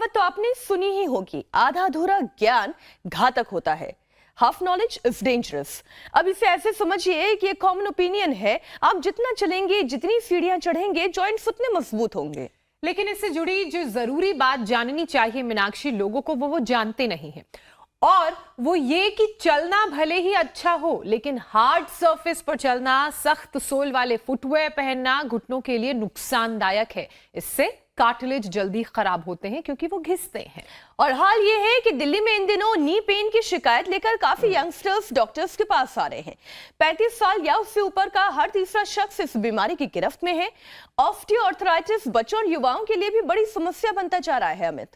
कहावत तो आपने सुनी ही होगी, आधा अधूरा ज्ञान घातक होता है। Half knowledge is dangerous. अब इसे ऐसे समझिए कि एक कॉमन ओपिनियन है, आप जितना चलेंगे, जितनी सीढ़ियां चढ़ेंगे, जॉइंट्स उतने मजबूत होंगे। लेकिन इससे जुड़ी जो जरूरी बात जाननी चाहिए मीनाक्षी, लोगों को वो जानते नहीं है। और वो ये कि चलना भले ही अच्छा हो, लेकिन हार्ड सरफेस पर चलना, सख्त सोल वाले फुटवेयर पहनना घुटनों के लिए नुकसानदायक है। इससे कार्टिलेज जल्दी खराब होते हैं क्योंकि वो घिसते हैं। और हाल ये है कि दिल्ली में इन दिनों नी पेन की शिकायत लेकर काफी यंगस्टर्स डॉक्टर्स के पास आ रहे हैं। 35 साल या उससे ऊपर का हर तीसरा शख्स इस बीमारी की गिरफ्त में है। ऑस्टियोआर्थराइटिस बच्चों और युवाओं के लिए भी बड़ी समस्या बनता जा रहा है। अमित,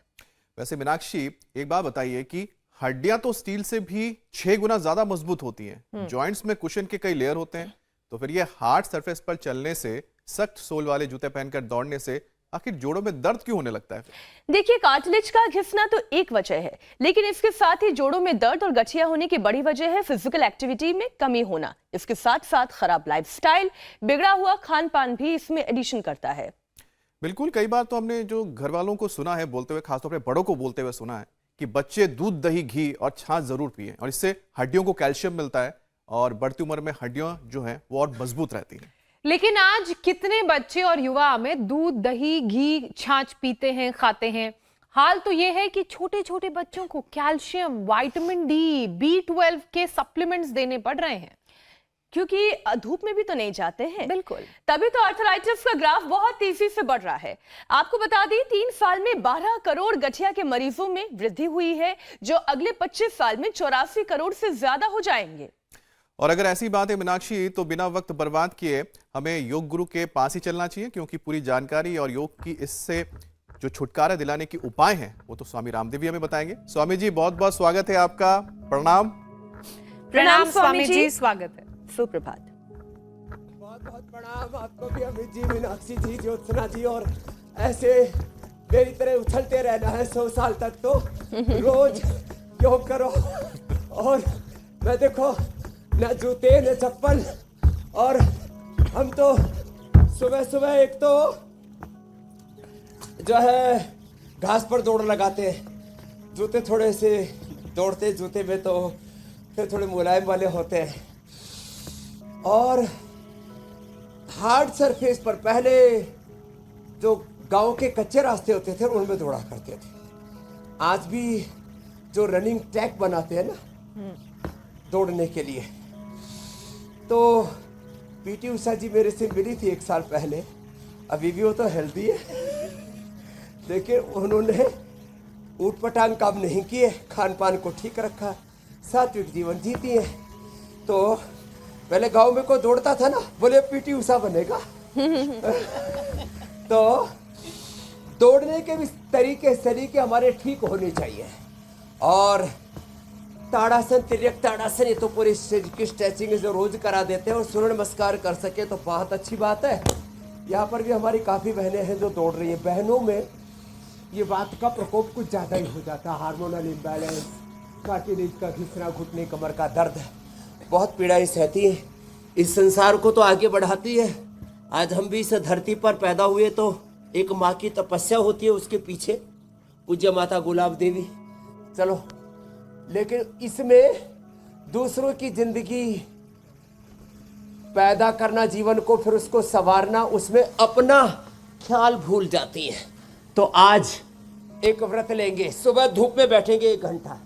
वैसे मीनाक्षी, एक बात बताइए कि हड्डियां तो स्टील से भी 6 गुना ज्यादा मजबूत होती हैं। जॉइंट्स में कुशन के कई लेयर होते हैं, तो फिर ये हार्ड सरफेस पर चलने से, सख्त सोल वाले जूते पहनकर दौड़ने से आखिर जोड़ों में दर्द क्यों होने लगता है? देखिए, कार्टिलेज का घिसना तो एक वजह है, लेकिन इसके साथ ही जोड़ों में दर्द और गठिया होने की बड़ी वजह है फिजिकल एक्टिविटी में कमी होना। इसके साथ साथ खराब लाइफस्टाइल, बिगड़ा हुआ खान पान भी इसमें एडिशन करता है। बिल्कुल, कई बार तो हमने जो घर वालों को सुना है बोलते हुए, खासतौर पर बड़ों को बोलते हुए सुना है कि बच्चे दूध, दही, घी और छाछ जरूर पिए, और इससे हड्डियों को कैल्शियम मिलता है और बढ़ती उम्र में हड्डियां जो हैं वो और मजबूत रहती हैं। लेकिन आज कितने बच्चे और युवा में दूध, दही, घी, छाछ पीते हैं, खाते हैं। हाल तो यह है कि छोटे छोटे बच्चों को कैल्शियम, विटामिन डी, B12 के सप्लीमेंट्स देने पड़ रहे हैं, क्योंकि धूप में भी तो नहीं जाते हैं। बिल्कुल, तभी तो आर्थराइटिस का ग्राफ बहुत तेजी से बढ़ रहा है। आपको बता दें, 3 साल में 12 करोड़ गठिया के मरीजों में वृद्धि हुई है, जो अगले 25 साल में 84 करोड़ से ज्यादा हो जाएंगे। और अगर ऐसी बात है मीनाक्षी, तो बिना वक्त बर्बाद किए हमें योग गुरु के पास ही चलना चाहिए, क्योंकि पूरी जानकारी और योग की इससे जो छुटकारा दिलाने के उपाय हैं वो तो स्वामी रामदेव भी हमें बताएंगे। स्वामी जी, बहुत बहुत स्वागत है आपका। प्रणाम। प्रणाम स्वामी जी, स्वागत है। सुप्रभात। बहुत बहुत प्रणाम आपको भी अमित जी, मीनाक्षी जी, ज्योत्सना जी। और ऐसे मेरी तरह उछलते रहना है 100 साल तक, तो रोज योग करो। और मैं देखो, न जूते न चप्पल, और हम तो सुबह सुबह एक तो जो है घास पर दौड़ लगाते हैं। जूते थोड़े से दौड़ते जूते में तो फिर थोड़े मुलायम वाले होते हैं, और हार्ड सरफेस पर पहले जो गांव के कच्चे रास्ते होते थे उनमें दौड़ा करते थे। आज भी जो रनिंग ट्रैक बनाते हैं ना दौड़ने के लिए, तो पीटी उषा जी मेरे से मिली थी 1 साल पहले। अभी भी वो तो हेल्दी है, लेकिन उन्होंने ऊट पटांग काम नहीं किए, खान पान को ठीक रखा, सात्विक जीवन जीती है। तो पहले गांव में कोई दौड़ता था ना, बोले पीटी उषा बनेगा। तो दौड़ने के भी तरीके हमारे ठीक होने चाहिए। और ताड़ासन, तिर्यक ताड़ासन, ये तो पूरी शरीर की स्ट्रेचिंग जो रोज करा देते हैं, और सूर्य नमस्कार कर सके तो बहुत अच्छी बात है। यहाँ पर भी हमारी काफ़ी बहनें हैं जो दौड़ रही हैं। बहनों में ये बात का प्रकोप कुछ ज़्यादा ही हो जाता है, हार्मोनल इम्बैलेंस, कार्टिलेज का घिसना, घुटने कमर का दर्द, बहुत पीड़ाएं सहती हैं। इस संसार को तो आगे बढ़ाती है। आज हम भी इस धरती पर पैदा हुए तो एक माँ की तपस्या होती है, उसके पीछे पूज्य माता गुलाब देवी। चलो, लेकिन इसमें दूसरों की जिंदगी पैदा करना, जीवन को फिर उसको संवारना, उसमें अपना ख्याल भूल जाती है। तो आज एक व्रत लेंगे, सुबह धूप में बैठेंगे 1 घंटा,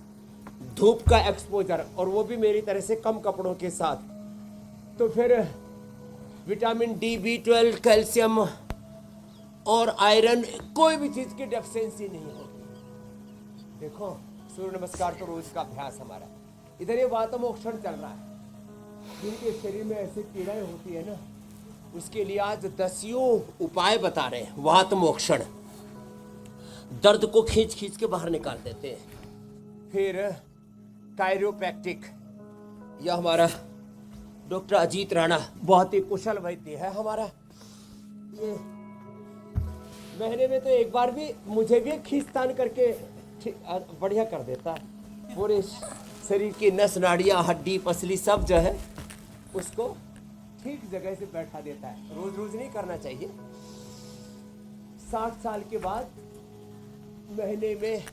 धूप का एक्सपोजर, और वो भी मेरी तरह से कम कपड़ों के साथ। तो फिर विटामिन डी, B12, कैल्शियम और आयरन, कोई भी चीज की डेफिशिएंसी नहीं होती। देखो, सूर्य नमस्कार तो रोज का अभ्यास हमारा। इधर ये वातमोक्षण चल रहा है, जिनके शरीर में ऐसी पीड़ाएं होती है ना, उसके लिए आज 10 उपाय बता रहे हैं। वातमोक्षण, दर्द को खींच खींच के बाहर निकाल देते हैं। फिर कायरोप्रैक्टिक, यह हमारा डॉक्टर अजीत राणा बहुत ही कुशल वैद्य है हमारा। ये महीने में तो एक बार भी मुझे भी खींचतान करके बढ़िया कर देता है। पूरे शरीर की नस, नाड़ियाँ, हड्डी, पसली सब जो है उसको ठीक जगह से बैठा देता है। रोज रोज नहीं करना चाहिए। 60 साल के बाद महीने में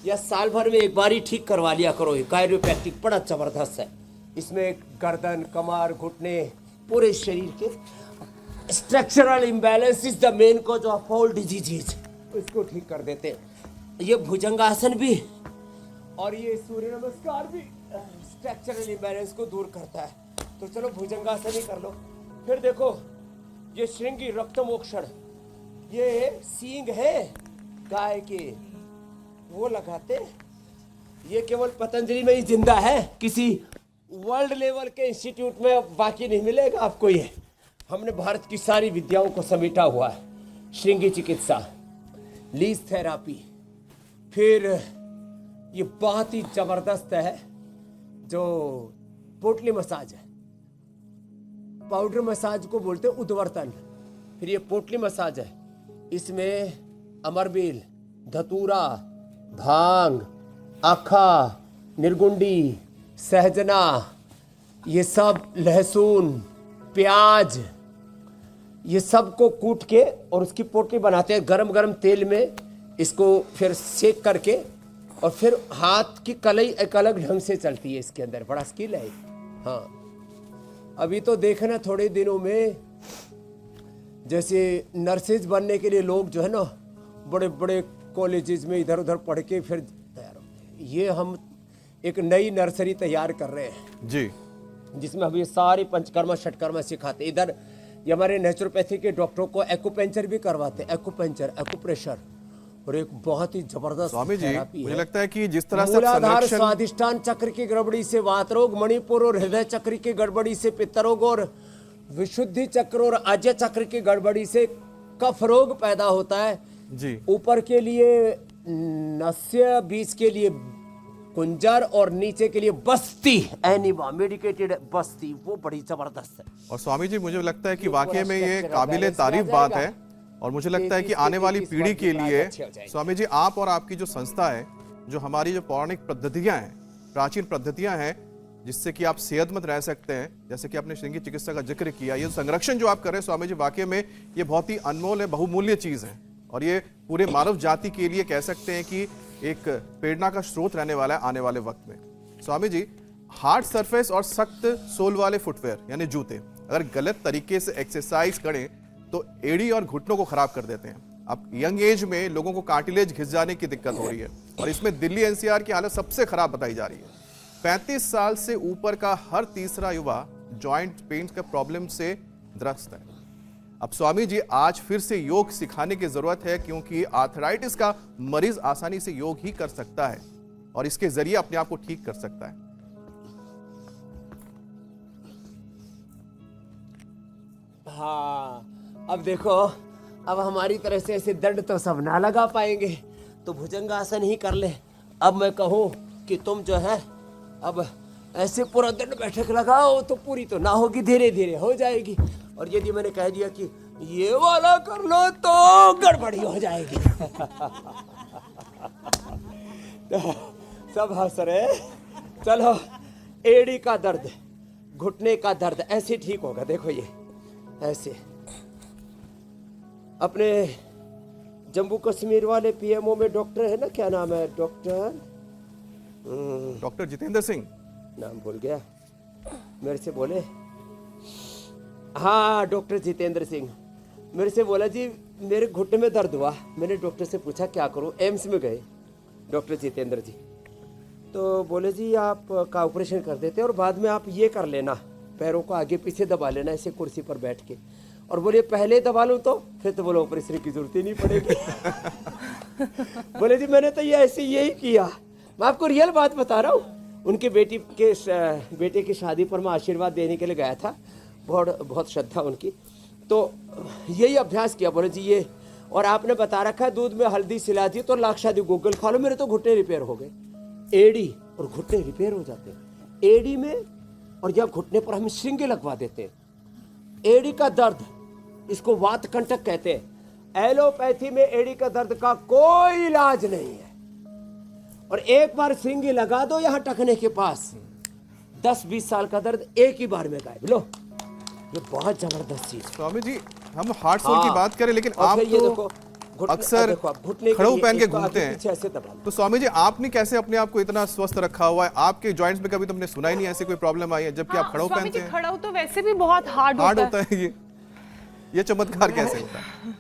या साल भर में एक बार ही ठीक करवा लिया करो। ये कायरोप्रैक्टिक बड़ा जबरदस्त है। इसमें गर्दन, कमर, घुटने, पूरे शरीर के structural imbalance is the main cause of all diseases, इसको ठीक कर देते हैं। ये भुजंगासन भी और ये सूर्य नमस्कार भी स्ट्रक्चरल इम्बैलेंस को दूर करता है। तो चलो भुजंगासन ही कर लो। फिर देखो ये श्रृंगी रक्तमोक्षण, ये सींग है गाय के, वो लगाते। ये केवल पतंजलि में ही जिंदा है, किसी वर्ल्ड लेवल के इंस्टीट्यूट में बाकी नहीं मिलेगा आपको। ये हमने भारत की सारी विद्याओं को समेटा हुआ है। श्रृंगी चिकित्सा, लीज थेरापी, फिर ये बहुत ही जबरदस्त है जो पोटली मसाज है। पाउडर मसाज को बोलते हैं उद्वर्तन। फिर ये पोटली मसाज है, इसमें अमरबेल, धतूरा, भांग, आखा, निर्गुंडी, सहजना, ये सब, लहसुन, प्याज, ये सब को कूट के और उसकी पोटली बनाते हैं गरम गरम तेल में। इसको फिर सेक करके और फिर हाथ की कलाई एक अलग ढंग से चलती है इसके अंदर, बड़ा स्किल है। हाँ, अभी तो देखना थोड़े दिनों में जैसे नर्सेज बनने के लिए लोग जो है ना बड़े बड़े कॉलेजेस में इधर उधर पढ़ के फिर तैयार होते हैं। ये हम एक नई नर्सरी तैयार कर रहे हैं जी, जिसमें हम ये सारे पंचकर्मा षटकर्मा सिखाते। इधर ये हमारे नेचुरोपैथी के डॉक्टरों को एक्यूपंक्चर भी करवाते हैं, एक्यूपंक्चर, एक्यूप्रेशर, और एक बहुत ही जबरदस्त स्वामी जी थेरापी मुझे है। लगता है कि जिस तरह से आप मूलाधार संरक्षण स्वादिष्टान चक्र की गड़बड़ी से वात रोग, मणिपुर और हृदय चक्र की गड़बड़ी से पित्त रोग, और विशुद्धि चक्र और आज्य चक्र की गड़बड़ी से कफ रोग पैदा होता है जी, ऊपर के लिए नस्य, बीच के लिए कुंजर और नीचे के लिए बस्ती, एनिमा मेडिकेटेड बस्ती, वो बड़ी जबरदस्त है। और स्वामी जी मुझे लगता है कि ये वाकई में ये पूरा काबिले बैलेंस तारीफ आ बात जाएगा। है। और मुझे लगता है कि 33 आने वाली 33 पीढ़ी के बात लिए अच्छी हो जाएगी। स्वामी जी आप और आपकी जो संस्था है, जो हमारी जो पौराणिक पद्धतियां हैं, प्राचीन पद्धतियां हैं, जिससे कि आप सेहतमंद रह सकते हैं, जैसे कि आपने श्रृंगी चिकित्सा का जिक्र किया, ये संरक्षण जो आप कर रहे हैं स्वामी जी, वाकई में ये बहुत ही अनमोल है, बहुमूल्य चीज है। और ये पूरे मानव जाति के लिए कह सकते हैं कि एक प्रेरणा का स्रोत रहने वाला है आने वाले वक्त में। स्वामी जी, हार्ड सरफेस और सख्त सोल वाले फुटवेयर यानी जूते अगर गलत तरीके से एक्सरसाइज करें तो एड़ी और घुटनों को खराब कर देते हैं। अब यंग एज में लोगों को कार्टिलेज घिस जाने की दिक्कत हो रही है और इसमें दिल्ली एनसीआर की हालत सबसे खराब बताई जा रही है। 35 साल से ऊपर का हर तीसरा युवा जॉइंट पेन का प्रॉब्लम से ग्रस्त है। अब स्वामी जी आज फिर से योग सिखाने की जरूरत है, क्योंकि आर्थराइटिस का मरीज आसानी से योग ही कर सकता है और इसके जरिए अपने आप को ठीक कर सकता है। हाँ, अब देखो, अब हमारी तरह से ऐसे दंड तो सब ना लगा पाएंगे, तो भुजंगासन ही कर ले। अब मैं कहूँ कि तुम जो है अब ऐसे पूरा दंड बैठक लगाओ तो पूरी तो ना होगी, धीरे धीरे हो जाएगी। और यदि मैंने कह दिया कि ये वाला कर लो तो गड़बड़ी हो जाएगी। तो सब हंस रहे। चलो, एड़ी का दर्द, घुटने का दर्द ऐसे ठीक होगा। देखो ये ऐसे अपने जम्मू कश्मीर वाले पीएमओ में डॉक्टर है ना, क्या नाम है डॉक्टर जितेंद्र सिंह, नाम भूल गया, मेरे से बोले, हाँ डॉक्टर जितेंद्र सिंह मेरे से बोला जी मेरे घुटने में दर्द हुआ। मैंने डॉक्टर से पूछा क्या करूं, एम्स में गए डॉक्टर जितेंद्र जी, तो बोले जी आप का ऑपरेशन कर देते और बाद में आप ये कर लेना, पैरों को आगे पीछे दबा लेना ऐसे कुर्सी पर बैठ के। और बोले पहले दबा लूँ तो फिर तो बोले ऑपरेशन की जरूरत ही नहीं पड़ेगी। बोले जी मैंने तो ये ऐसे यही किया। मैं आपको रियल बात बता रहा हूँ। उनके बेटे की शादी पर मैं आशीर्वाद देने के लिए गया था, बहुत श्रद्धा उनकी, तो यही अभ्यास किया। बोले जी ये, और आपने बता रखा है दूध में हल्दी सिला दी तो लाख शादी गूगल खा लो। मेरे तो घुटने रिपेयर हो गए, एड़ी और घुटने रिपेयर हो जाते हैं एड़ी में, और जब घुटने पर हम श्रृंगी लगवा देते हैं। एड़ी का दर्द, इसको वात कंटक कहते हैं। एलोपैथी में एड़ी का दर्द का कोई इलाज नहीं है, और एक बार श्रृंगी लगा दो यहाँ टखने के पास, 10-20 साल का दर्द एक ही बार में गायब। लो, ये बहुत जबरदस्त चीज। स्वामी जी हम हार्ट सोल की बात करें, लेकिन और आप फिर ये तो देखो, अक्सर देखो, आप घुटने के खड़ो लिए पहन के इसको घूमते आगे पीछे हैं। ऐसे दबाना। तो स्वामी जी, आपने कैसे अपने आप को इतना स्वस्थ रखा हुआ है? आपके जॉइंट्स में कभी तुमने सुना ही नहीं ऐसी कोई प्रॉब्लम आई है, जबकि आप खड़ो स्वामी पहनते जी, हैं? खड़ा हो तो वैसे भी बहुत हार्ड हार्ड होता है। होता है ये चमत्कार कैसे होता है?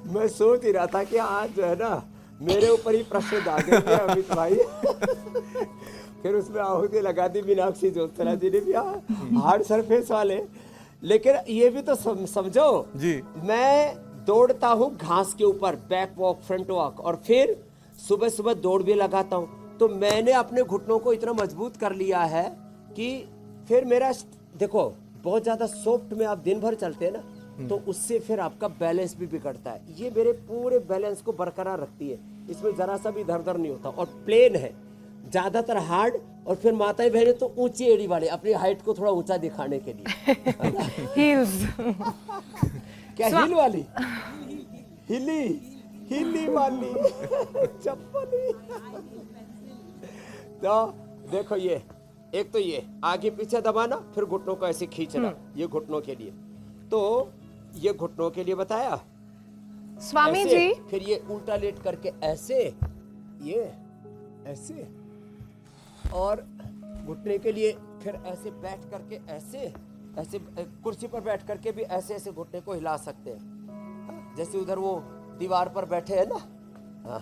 मैं सोच ही रहा था कि आज जो है ना मेरे ऊपर ही प्रश्न दागेंगे अमित भाई। फिर उसमें आहुति लगा दी मीनाक्षी ज्योत्सना जी ने भी, हार्ड सरफेस वाले। लेकिन ये भी तो समझो जी। मैं दौड़ता हूँ घास के ऊपर, बैक वॉक, फ्रंट वॉक, और फिर सुबह सुबह दौड़ भी लगाता हूँ। तो मैंने अपने घुटनों को इतना मजबूत कर लिया है कि फिर मेरा, देखो बहुत ज्यादा सॉफ्ट में आप दिन भर चलते हैं ना, तो उससे फिर आपका बैलेंस भी बिगड़ता है। ये मेरे पूरे बैलेंस को बरकरार रखती है, इसमें जरा सा भी इधर उधर नहीं होता, और प्लेन है। ज्यादातर हार्ड, और फिर माताएं बहनें तो ऊंची एड़ी वाले, अपनी हाइट को थोड़ा ऊंचा दिखाने के लिए। हील्स। क्या हिल वाली? हिली वाली चप्पल। तो देखो, ये एक तो ये आगे पीछे दबाना, फिर घुटनों को ऐसे खींचना, ये घुटनों के लिए। तो ये घुटनों के लिए बताया स्वामी ऐसे, जी, फिर ये उल्टा लेट करके ऐसे, ये ऐसे, और घुटने के लिए फिर ऐसे बैठ करके ऐसे, ऐसे कुर्सी पर बैठ करके भी ऐसे ऐसे घुटने को हिला सकते हैं। जैसे उधर वो दीवार पर बैठे हैं ना, हाँ,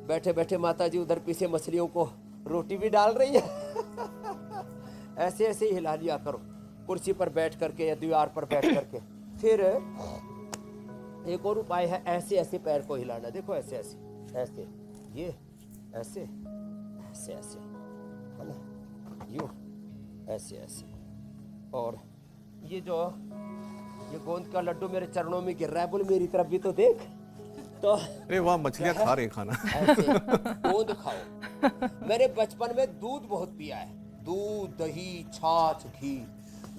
बैठे बैठे माता जी उधर पीछे मछलियों को रोटी भी डाल रही है। ऐसे ऐसे ही हिला लिया करो, कुर्सी पर बैठ करके या दीवार पर बैठ करके। फिर एक और उपाय है, ऐसे ऐसे पैर को हिलाना। देखो ऐसे ऐसे ऐसे, ये ऐसे ऐसे ऐसे, है ना, यूं ऐसे ऐसे। और ये जो ये गोंद का लड्डू मेरे चरणों में गिर रहा है, बोले मेरी तरफ भी तो देख। तो अरे वाह, मछलियां खा रहे खाना। ऐसे गोंद खाओ। मैंने बचपन में दूध बहुत पिया है, दूध, दही, छाछ, घी,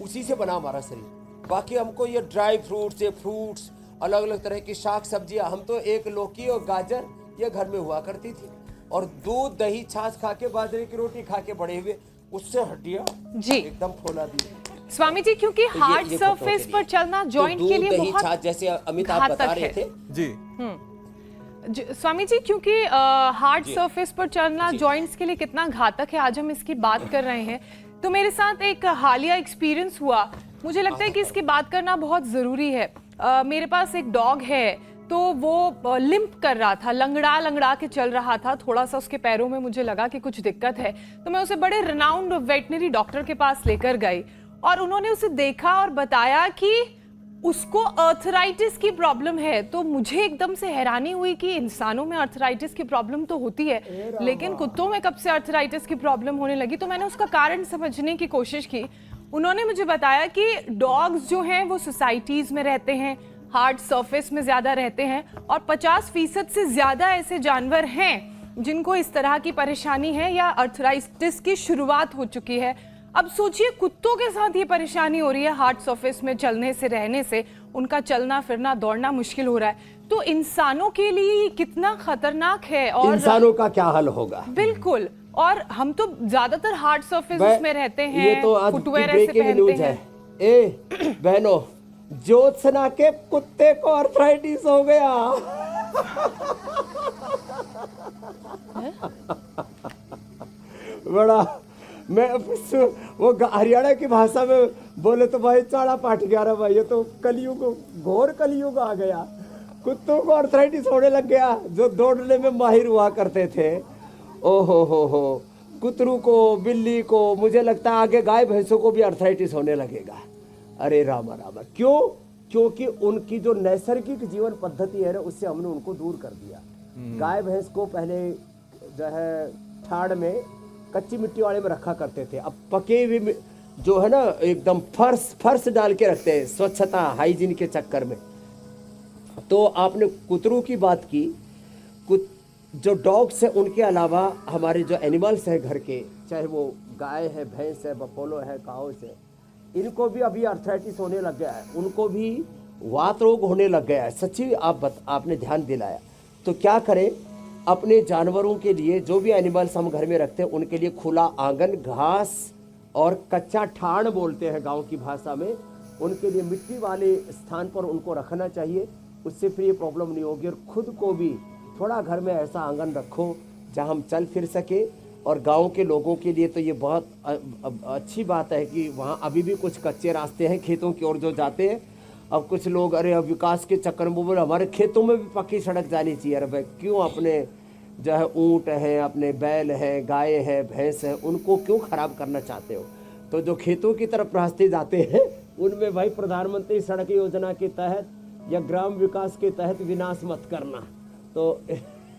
उसी से बना हमारा शरीर। बाकी हमको ये ड्राई फ्रूट्स, ये फ्रूट्स, अलग अलग तरह की शाक सब्जियां, हम तो एक लौकी और गाजर ये घर में हुआ करती थी, और दूध, दही, छाछ खा के, बाजरे की रोटी खा के बड़े हुए, उससे हड्डियां जी एकदम फौला दी। स्वामी जी, क्योंकि तो हार्ड ये घुटनों सरफेस के पर लिए। चलना तो जॉइंट दूध, के लिए दही, बहुत छाछ, जैसे अमित आप बता घातक रहे है। थे जी। स्वामी जी, क्योंकि हार्ड जी। सरफेस पर चलना जी। जॉइंट्स के लिए कितना घातक है, आज हम इसकी बात कर रहे हैं। तो मेरे साथ एक हालिया एक्सपीरियंस हुआ, मुझे लगता है कि इसकी बात करना बहुत ज़रूरी है। मेरे पास एक डॉग है, तो वो लिम्प कर रहा था, लंगड़ा लंगड़ा के चल रहा था, थोड़ा सा उसके पैरों में मुझे लगा कि कुछ दिक्कत है। तो मैं उसे बड़े रिनाउंड वेटनरी डॉक्टर के पास लेकर गई, और उन्होंने उसे देखा और बताया कि उसको अर्थराइटिस की प्रॉब्लम है। तो मुझे एकदम से हैरानी हुई कि इंसानों में अर्थराइटिस की प्रॉब्लम तो होती है, लेकिन कुत्तों में कब से अर्थराइटिस की प्रॉब्लम होने लगी। तो मैंने उसका कारण समझने की कोशिश की। उन्होंने मुझे बताया कि डॉग्स जो हैं वो सोसाइटीज में रहते हैं, हार्ड सरफेस में ज्यादा रहते हैं, और 50% से ज्यादा ऐसे जानवर हैं जिनको इस तरह की परेशानी है या अर्थराइटिस की शुरुआत हो चुकी है। अब सोचिए, कुत्तों के साथ ये परेशानी हो रही है, हार्ड सरफेस में चलने से, रहने से उनका चलना फिरना दौड़ना मुश्किल हो रहा है। तो इंसानों के लिए ये कितना खतरनाक है। और इंसानों का क्या हाल होगा। बिल्कुल, और हम तो ज्यादातर हार्ड सरफेस में रहते हैं, ये तो आज की फुटवेयर ऐसे ब्रेकिंग पहनते न्यूज है। हैं। ए बहनों, ज्योत्सना के कुत्ते को अर्थराइटिस हो गया। बड़ा, मैं वो हरियाणा की भाषा में बोले तो भाई चाड़ा पाट गया रे भाई, ये तो कलयुग, घोर कलयुग आ गया। कुत्तों को अर्थराइटिस होने लग गया, जो दौड़ने में माहिर हुआ करते थे। ओहो हो, कुतरू को, बिल्ली को, मुझे लगता है आगे गाय भैंसों को भी अर्थराइटिस होने लगेगा। अरे रामा रामा, क्यों? क्योंकि उनकी जो नैसर्गिक जीवन पद्धति है ना, उससे हमने उनको दूर कर दिया। गाय भैंस को पहले जो है ठाड़ में, कच्ची मिट्टी वाले में रखा करते थे, अब पके हुए जो है ना एकदम फर्श डाल के रखते हैं, स्वच्छता हाइजीन के चक्कर में। तो आपने कुतरू की बात की, जो डॉग्स है उनके अलावा हमारे जो एनिमल्स हैं घर के, चाहे वो गाय है, भैंस है, बफेलो है, काउस है, इनको भी अभी अर्थराइटिस होने लग गया है, उनको भी वात रोग होने लग गया है। सच्ची आपने ध्यान दिलाया। तो क्या करें, अपने जानवरों के लिए, जो भी एनिमल्स हम घर में रखते हैं, उनके लिए खुला आंगन, घास और कच्चा ठाण बोलते हैं गांव की भाषा में, उनके लिए मिट्टी वाले स्थान पर उनको रखना चाहिए, उससे फिर ये प्रॉब्लम नहीं होगी। और खुद को भी थोड़ा घर में ऐसा आंगन रखो जहाँ हम चल फिर सके। और गांव के लोगों के लिए तो ये बहुत अच्छी बात है कि वहाँ अभी भी कुछ कच्चे रास्ते हैं खेतों की ओर जो जाते हैं। अब कुछ लोग अरे अब विकास के चक्कर में बोले हमारे खेतों में भी पक्की सड़क जानी चाहिए। अरे भाई क्यों, अपने जो है ऊँट हैं, अपने बैल हैं, गाय है, भैंस है, उनको क्यों खराब करना चाहते हो? तो जो खेतों की तरफ रास्ते जाते हैं उनमें भाई प्रधानमंत्री सड़क योजना के तहत या ग्राम विकास के तहत विनाश मत करना। तो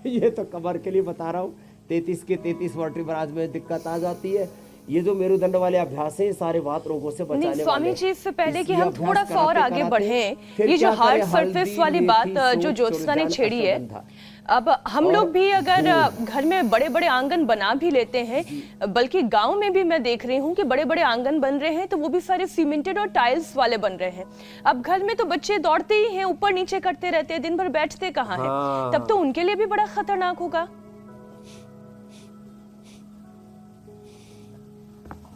ये तो कबर के लिए बता रहा हूँ। 33 के 33 वाटर बराज में दिक्कत आ जाती है। ये जो मेरुदंड वाले अभ्यास है सारे वात रोगों से बचाने वाले। स्वामी जी, इससे पहले कि ये हम अभ्यास थोड़ा सा और आगे बढ़ें, फिर ये जो क्या हार्ड करें, सरफेस हल्दी, वाली बात मेथी, जो सूप, ज्योत्सना ने चुर्जान, छेड़ी है, अश्वगंधा। अब हम लोग भी अगर घर में बड़े बड़े आंगन बना भी लेते हैं, बल्कि गांव में भी मैं देख रही हूँ कि बड़े बड़े आंगन बन रहे हैं, तो वो भी सारे सीमेंटेड और टाइल्स वाले बन रहे हैं। अब घर में तो बच्चे दौड़ते ही हैं, ऊपर नीचे करते रहते हैं, दिन भर बैठते कहाँ हैं, तब तो उनके लिए भी बड़ा खतरनाक होगा।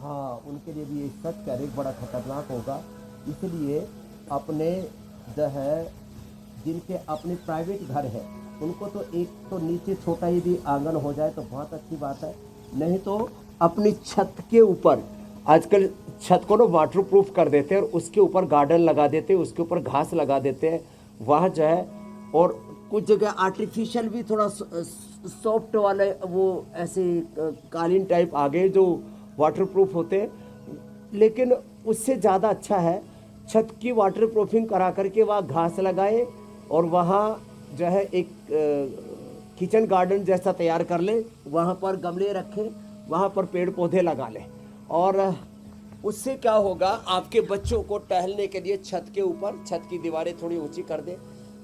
हाँ, उनके लिए भी ये सच कह रहे बड़ा खतरनाक होगा। इसलिए अपने जो है जिनके अपने प्राइवेट घर है उनको तो एक तो नीचे छोटा यदि आंगन हो जाए तो बहुत अच्छी बात है। नहीं तो अपनी छत के ऊपर, आजकल छत को ना वाटर प्रूफ कर देते हैं और उसके ऊपर गार्डन लगा देते हैं, उसके ऊपर घास लगा देते हैं, वहाँ जो है। और कुछ जगह आर्टिफिशियल भी थोड़ा सॉफ्ट वाले वो ऐसे कालीन टाइप आ गए जो वाटर प्रूफ होते हैं। लेकिन उससे ज़्यादा अच्छा है छत की वाटर प्रूफिंग करा करके वहाँ घास लगाए और वहाँ जो है एक किचन गार्डन जैसा तैयार कर ले, वहाँ पर गमले रखें, वहाँ पर पेड़ पौधे लगा लें। और उससे क्या होगा, आपके बच्चों को टहलने के लिए छत के ऊपर, छत की दीवारें थोड़ी ऊंची कर दे,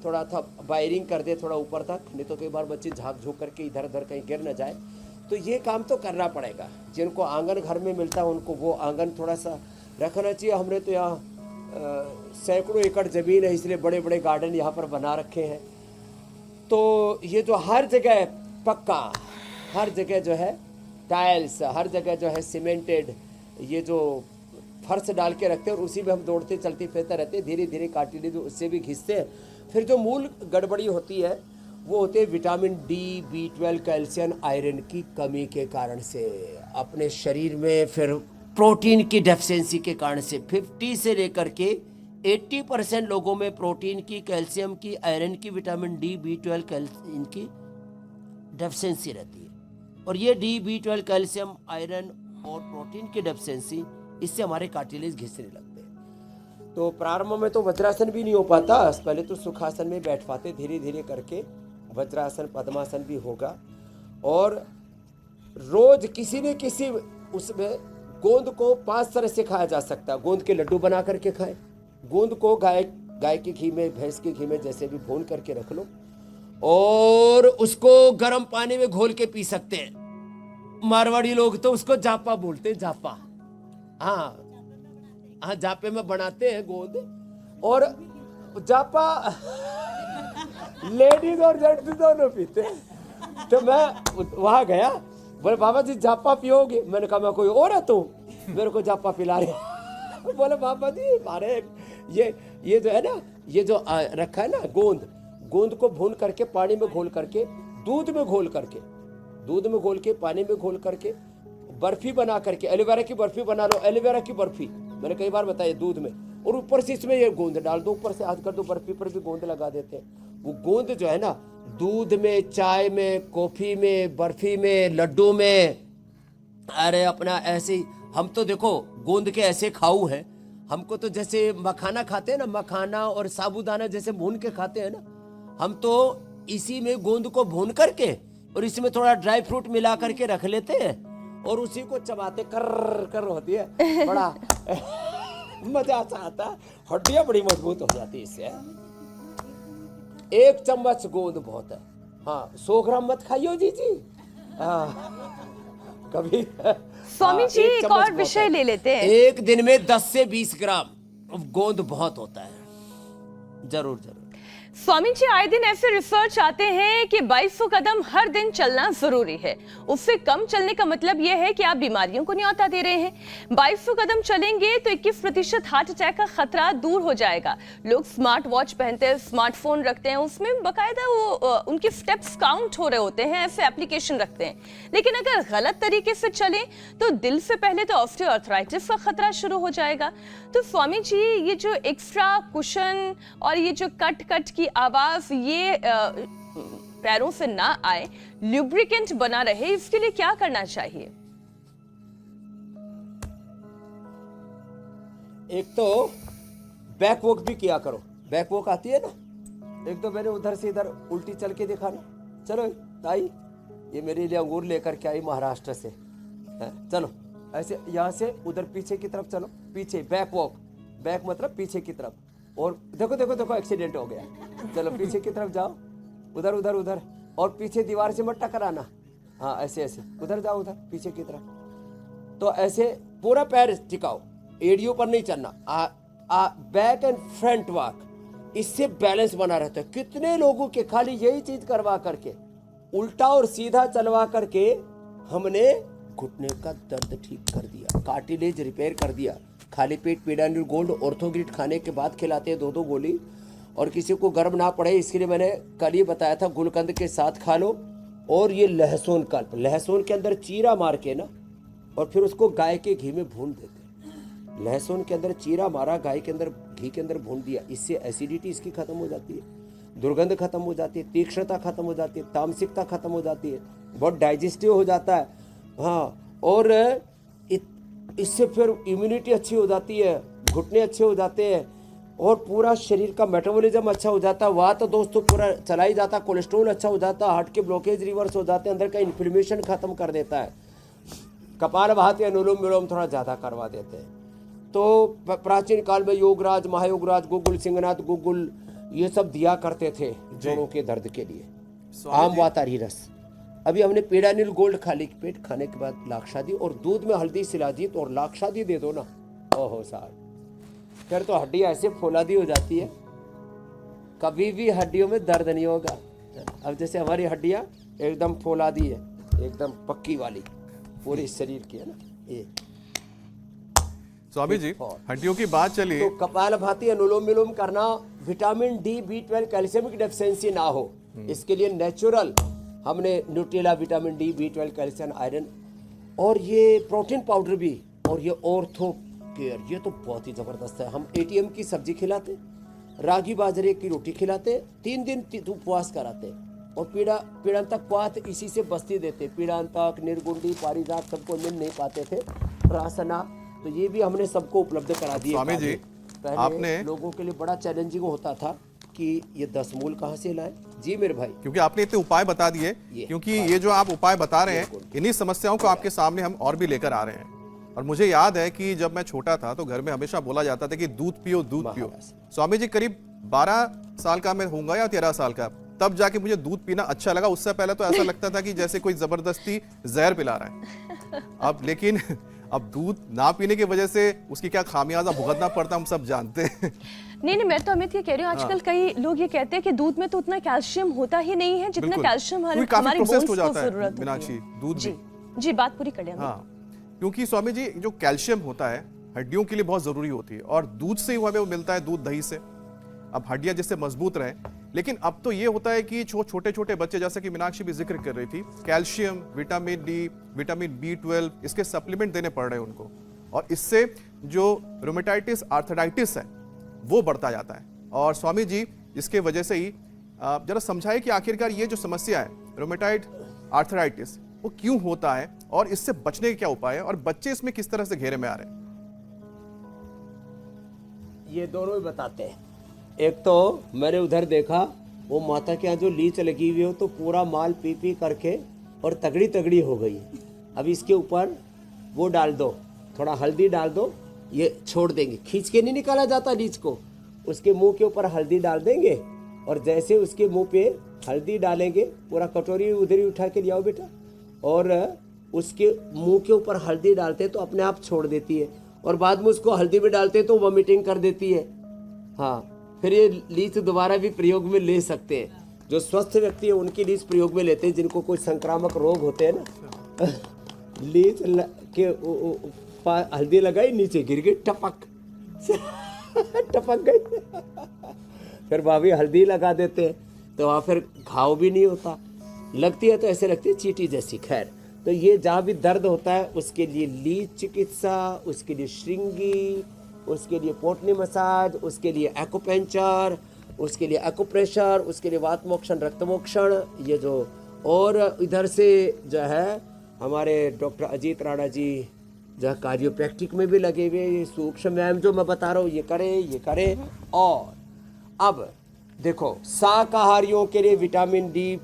थोड़ा था वायरिंग कर दे थोड़ा ऊपर तक, नहीं तो कई बार बच्चे झाँक झूक करके इधर उधर कहीं गिर न जाए। तो ये काम तो करना पड़ेगा। जिनको आंगन घर में मिलता है उनको वो आंगन थोड़ा सा रखना चाहिए। हमने तो यहाँ सैकड़ों एकड़ ज़मीन है, इसलिए बड़े बड़े गार्डन यहाँ पर बना रखे हैं। तो ये जो हर जगह पक्का, हर जगह जो है टाइल्स, हर जगह जो है सीमेंटेड, ये जो फर्श डाल के रखते हैं और उसी में हम दौड़ते चलते फिरते रहते हैं, धीरे धीरे कार्टिलेज उससे भी घिसते हैं। फिर जो मूल गड़बड़ी होती है वो होते हैं vitamin D, B12, calcium, iron की कमी के कारण से। अपने शरीर में फिर प्रोटीन की डेफिशिएंसी के कारण से 50 से लेकर के 80% लोगों में प्रोटीन की, कैल्शियम की, आयरन की, विटामिन डी, B12, इनकी डेफिशिएंसी रहती है। और ये डी, B12, कैल्शियम, आयरन और प्रोटीन की डेफिशिएंसी, इससे हमारे कार्टिलेज घिसने लगते हैं। तो प्रारंभ में तो वज्रासन भी नहीं हो पाता, पहले तो सुखासन में बैठ पाते, धीरे धीरे करके वज्रासन, पद्मासन भी होगा। और रोज किसी न किसी उसमें गोंद को 5 तरह से खाया जा सकता है। गोंद के लड्डू बना करके खाएं, गोंद को गाय के घी में, भैंस के घी में जैसे भी भून करके रख लो और उसको गर्म पानी में घोल के पी सकते हैं। मारवाड़ी लोग तो उसको जापा बोलते हैं, जापा। हाँ, जापे में बनाते हैं गोंद। और जापा लेडीज और जेंट्स दोनों पीते हैं। तो मैं वहां गया, बोले बाबा जी जापा पियोगे? मैंने कहा मैं कोई और है तू मेरे को जापा पिला रहे? बोले बाबा जी हमारे ये जो है ना, ये जो रखा है ना गोंद को भून करके पानी में घोल करके, दूध में घोल के पानी में घोल करके बर्फी बना करके, एलोवेरा की बर्फी बना लो, एलोवेरा की बर्फी मैंने कई बार बताया, दूध में, और ऊपर से इसमें ये गोंद डाल दो, ऊपर से आजकल तो बर्फी पर भी गोंद लगा देते हैं। वो गोंद जो है ना, दूध में, चाय में, कॉफी में, बर्फी में, लड्डू में, अरे अपना ऐसे ही हम तो देखो गोंद के ऐसे खाऊ हैं। हमको तो जैसे मखाना खाते हैं ना, मखाना और साबूदाना जैसे भून के खाते हैं ना, हम तो इसी में गोंद को भून करके और इसमें थोड़ा ड्राई फ्रूट मिला करके रख लेते हैं और उसी को चबाते कर होती है, बड़ा मजा आता है, हड्डियां बड़ी मजबूत हो जाती है इससे। 1 चम्मच गोंद बहुत है। हाँ, 100 ग्राम मत खाइयो जी। कभी स्वामी जी एक और विषय ले लेते हैं। एक दिन में 10 से 20 ग्राम गोंद बहुत होता है। जरूर। स्वामी जी आए दिन ऐसे रिसर्च आते हैं कि 2200 कदम हर दिन चलना जरूरी है। उससे कम चलने का मतलब यह है कि आप बीमारियों को न्योता दे रहे हैं। 2200 कदम चलेंगे तो 21% हार्ट अटैक का खतरा दूर हो जाएगा। लोग स्मार्ट वॉच पहनते हैं, स्मार्टफोन रखते हैं, उसमें बकायदा वो उनके स्टेप्स काउंट हो रहे होते हैं, ऐसे एप्लीकेशन रखते हैं। लेकिन अगर गलत तरीके से चलें तो दिल से पहले तो ऑस्टियोआर्थराइटिस का खतरा शुरू हो जाएगा। तो स्वामी जी, ये जो एक्स्ट्रा कुशन और ये जो कट कट की आवाज ये पैरों से ना आए, ल्यूब्रिकेंट बना रहे, इसके लिए क्या करना चाहिए? एक तो बैक वॉक भी किया करो। बैक वॉक आती है ना, एक तो मैंने उधर से इधर उल्टी चल के दिखाना। चलो ताई, ये मेरे लिए अंगूर लेकर के आई महाराष्ट्र से है। चलो ऐसे यहाँ से उधर पीछे की तरफ चलो, पीछे बैक वॉक। बैक मतलब पीछे की तरफ। और देखो देखो देखो एक्सीडेंट हो गया। चलो पीछे की तरफ जाओ, उधर उधर उधर, और पीछे दीवार से मत टकराना। हाँ ऐसे ऐसे उधर जाओ, उधर पीछे की तरफ। तो ऐसे पूरा पैर टिकाओ, एड़ियों पर नहीं चलना। बैक एंड फ्रंट वॉक, इससे बैलेंस बना रहता है। कितने लोगों के खाली यही चीज करवा करके, उल्टा और सीधा चलवा करके हमने घुटने का दर्द ठीक कर दिया, कार्टिलेज रिपेयर कर दिया। खाली पेट पीडान्यूर गोल्ड ऑर्थोग्रिड खाने के बाद खिलाते हैं 2-2 गोली। और किसी को गर्म ना पड़े इसके लिए मैंने कल ही बताया था, गुलकंद के साथ खा लो। और ये लहसुन कल्प, लहसुन के अंदर चीरा मार के ना, और फिर उसको गाय के घी में भून देते। लहसुन के अंदर चीरा मारा, गाय के अंदर घी के अंदर भून दिया। इससे एसिडिटी इसकी खत्म हो जाती है, दुर्गंध खत्म हो जाती है, तीक्ष्णता खत्म हो जाती है, तामसिकता खत्म हो जाती है, बहुत डाइजेस्टिव हो जाता है। हाँ, और इससे फिर इम्यूनिटी अच्छी हो जाती है, घुटने अच्छे हो जाते हैं, और पूरा शरीर का मेटाबॉलिज्म अच्छा हो जाता है। वहाँ तो दोस्तों पूरा चला ही जाता, कोलेस्ट्रॉल अच्छा हो जाता, हार्ट के ब्लॉकेज रिवर्स हो जाते हैं, अंदर का इन्फ्लेमेशन खत्म कर देता है। कपालभाति अनुलोम विलोम थोड़ा ज़्यादा करवा देते हैं। तो प्राचीन काल में योगराज, महायोगराज, गुगुल सिंहनाथ गुगुल ये सब दिया करते थे जोड़ों के दर्द के लिए, आम वातारी रस। अभी हमने पीडानिल गोल्ड खाली पेट खाने के बाद लाक्षादी और दूध में हल्दी शिलाजीत और लाक्षादी दे दो ना, ओहो साहब, फिर तो हड्डियाँ ऐसे फौलादी हो जाती है, कभी भी हड्डियों में दर्द नहीं होगा। अब जैसे हमारी हड्डियाँ एकदम फौलादी है, एकदम पक्की वाली पूरे शरीर की है ना ये। स्वामी जी, हड्डियों की बात चली तो कपालभाति अनुलोम विलोम करना, विटामिन डी, B12 कैल्शियम की डेफिशिएंसी ना हो, इसके लिए नेचुरल हमने Nutrela vitamin D, B12 calcium, iron, और ये प्रोटीन पाउडर भी, और ये ऑर्थो केयर, ये तो बहुत ही जबरदस्त है। हम ATM की सब्जी खिलाते, रागी बाजरे की रोटी खिलाते, 3 दिन उपवास कराते, और पीड़ांतक क्वाथ इसी से बस्ती देते। पीड़ांतक, निर्गुंडी, पारिजात सबको मिल नहीं पाते थे, प्रासना, तो ये भी हमने सबको उपलब्ध करा दिए। स्वामी जी, पहले आपने लोगों के लिए बड़ा चैलेंजिंग होता था कि ये 10 मूल कहाँ से लाएं। जी मेरे भाई, क्योंकि आपने इतने उपाय बता दिए, क्योंकि ये जो आप उपाय बता रहे हैं, इन्हीं समस्याओं को आपके सामने हम और भी लेकर आ रहे हैं। और मुझे याद है कि जब मैं छोटा था तो घर में हमेशा बोला जाता था कि दूध पियो, दूध पियो। स्वामी जी, करीब 12 साल का मैं होऊंगा या 13 साल का, तब जाके मुझे दूध पीना अच्छा लगा। उससे पहले तो ऐसा लगता था कि जैसे कोई जबरदस्ती जहर पिला रहा है। अब लेकिन अब दूध ना पीने की वजह से उसकी क्या खामियाजा भुगतना पड़ता हम सब जानते हैं। नहीं, मैं तो अमित ये कह रही हूँ, आजकल कई लोग ये कहते हैं कि दूध में तो उतना कैल्शियम होता ही नहीं है जितना कैल्शियम हमारी बोन्स को जरूरत होती है। दूध जी जी, बात पूरी कर लें। हाँ, क्योंकि स्वामी जी, जो कैल्शियम होता है हड्डियों के लिए बहुत जरूरी होती है, और दूध से ही हमें वो मिलता है, दूध दही से। अब हड्डियां जिससे मजबूत रहे, लेकिन अब तो ये होता है कि छोटे छोटे बच्चे, जैसे कि मीनाक्षी भी जिक्र कर रही थी, calcium, vitamin D, vitamin B12 इसके सप्लीमेंट देने पड़ रहे हैं उनको, और इससे जो रूमेटाइटिस आर्थराइटिस है वो बढ़ता जाता है। और स्वामी जी, इसके वजह से ही जरा समझाइए कि आखिरकार ये जो समस्या है रूमेटाइड आर्थराइटिस वो क्यों होता है, और इससे बचने के क्या उपाय है, और बच्चे इसमें किस तरह से घेरे में आ रहे हैं। ये दोनों ही बताते हैं। एक तो मैंने उधर देखा, वो माता के यहाँ जो लीच लगी हुई हो तो पूरा माल पी पी करके और तगड़ी तगड़ी हो गई। अब इसके ऊपर वो डाल दो, थोड़ा हल्दी डाल दो, ये छोड़ देंगे, खींच के नहीं निकाला जाता लीच को, उसके मुंह के ऊपर हल्दी डाल देंगे, और जैसे उसके मुंह पे हल्दी डालेंगे, पूरा कटोरी उधर ही उठा के ले आओ बेटा, और उसके मुंह के ऊपर हल्दी डालते तो अपने आप छोड़ देती है, और बाद में उसको हल्दी में डालते तो वॉमिटिंग कर देती है। हाँ, फिर ये लीच दोबारा भी प्रयोग में ले सकते हैं। जो स्वस्थ व्यक्ति है उनकी लीच प्रयोग में लेते हैं, जिनको कोई संक्रामक रोग होते हैं ना लीच के हल्दी लगाई, नीचे गिर गई, टपक टपक गई फिर भाभी हल्दी लगा देते हैं तो वहाँ फिर घाव भी नहीं होता, लगती है तो ऐसे लगती है चींटी जैसी। खैर, तो ये जहाँ भी दर्द होता है उसके लिए लीच चिकित्सा, उसके लिए श्रृंगी, उसके लिए पोटनी मसाज, उसके लिए एक्यूपेंचर, उसके लिए एक्यूप्रेशर, उसके लिए वात मोक्षण, रक्त मोक्षण, ये जो, और इधर से जो है हमारे डॉक्टर अजीत राणा जी जो कार्डियोप्रैक्टिक में भी लगे हुए, ये सूक्ष्म व्यायाम जो मैं बता रहा हूँ ये करें। और अब देखो, शाकाहारियों के लिए विटामिन डी,